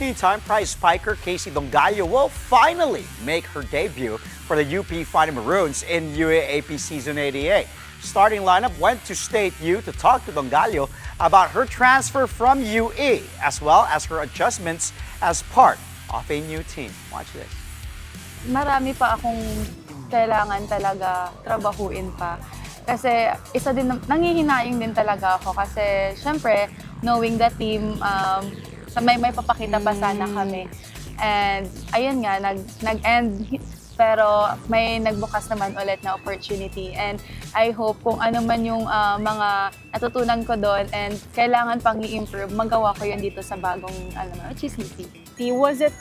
Meantime, prize spiker Casey Dongallo will finally make her debut for the UP Fighting Maroons in UAAP Season 88. Starting lineup went to State U to talk to Dongallo about her transfer from UE, as well as her adjustments as part of a new team. Watch this. Marami pa akong kailangan talaga trabahuin pa. Kasi isa din, nangihinayang din talaga ako kasi syempre, knowing the team, may papakita pa sana kami. And ayun nga, nag-end, pero may nagbukas naman ulit na opportunity. And I hope kung ano man yung mga natutunan ko doon and kailangan pang i-improve, magawa ko yun dito sa bagong, which is UP. Was it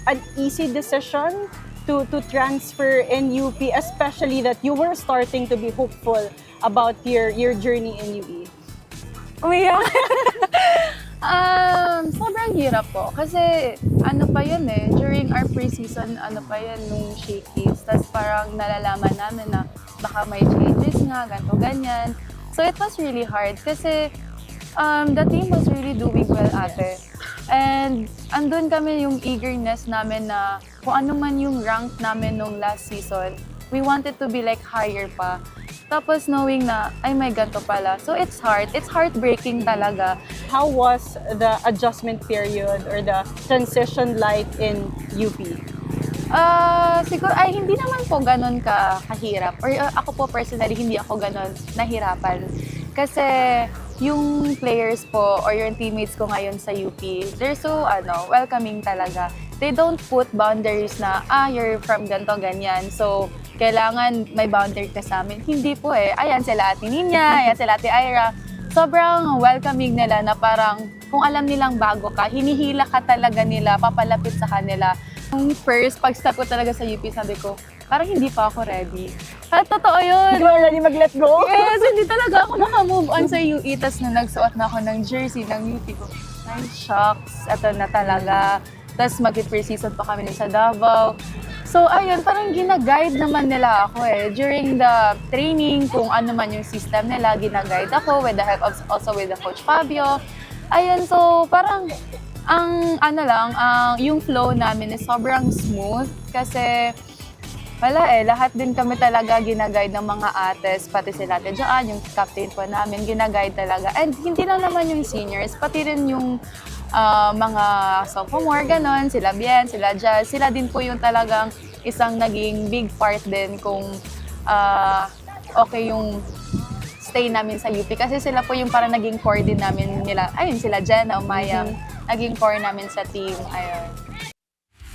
an easy decision to transfer in UP, especially that you were starting to be hopeful about your journey in UE? Umiyak. Sobrang hirap po. Kasi ano pa yun during our preseason, ano pa yun, nung shakies. Tapos parang nalalaman namin na baka may changes nga, ganito, ganyan. So it was really hard kasi the team was really doing well ate. And andun kami yung eagerness namin na kung ano man yung rank namin nung last season, we wanted to be like higher pa. Tapos knowing na, ay may ganito pala. So it's hard. It's heartbreaking talaga. How was the adjustment period or the transition like in UP? Siguro, hindi naman po ganun kahirap. Or ako po personally, hindi ako ganun nahirapan. Kasi yung players po or yung teammates ko ngayon sa UP, they're so welcoming talaga. They don't put boundaries na, you're from ganito, ganyan. So, kailangan may boundary ka sa amin. Hindi po Ayan sila Ate Ninya, ayan sila Ate Ira. Sobrang welcoming nila na parang kung alam nilang bago ka, hinihila ka talaga nila, papalapit sa kanila. Yung first, pag-start ko talaga sa UP, sabi ko, parang hindi pa ako ready. At totoo yun. Hindi mo ready mag-let go? Yes, hindi talaga ako makamove on sa UE. Tapos na nagsuot na ako ng jersey ng UP ko, ay, shucks, ito na talaga. Tapos mag-pre-season pa kami sa Davao. So ayun, parang gina-guide naman nila ako During the training, kung ano man yung system nila, gina-guide ako with the help of also with the Coach Fabio. Ayun, so parang yung flow namin is sobrang smooth kasi lahat din kami talaga gina-guide ng mga ates, pati sila Ate Joanne, yung captain po namin, gina-guide talaga. And hindi lang naman yung seniors, pati rin yung mga sophomore, ganon, sila Bien, sila Jazz, sila din po yung talagang isang naging big part din kung okay yung stay namin sa UP. Kasi sila po yung parang naging core din namin nila. Ayun, sila Jenna, Umayang, naging core namin sa team. Ayun.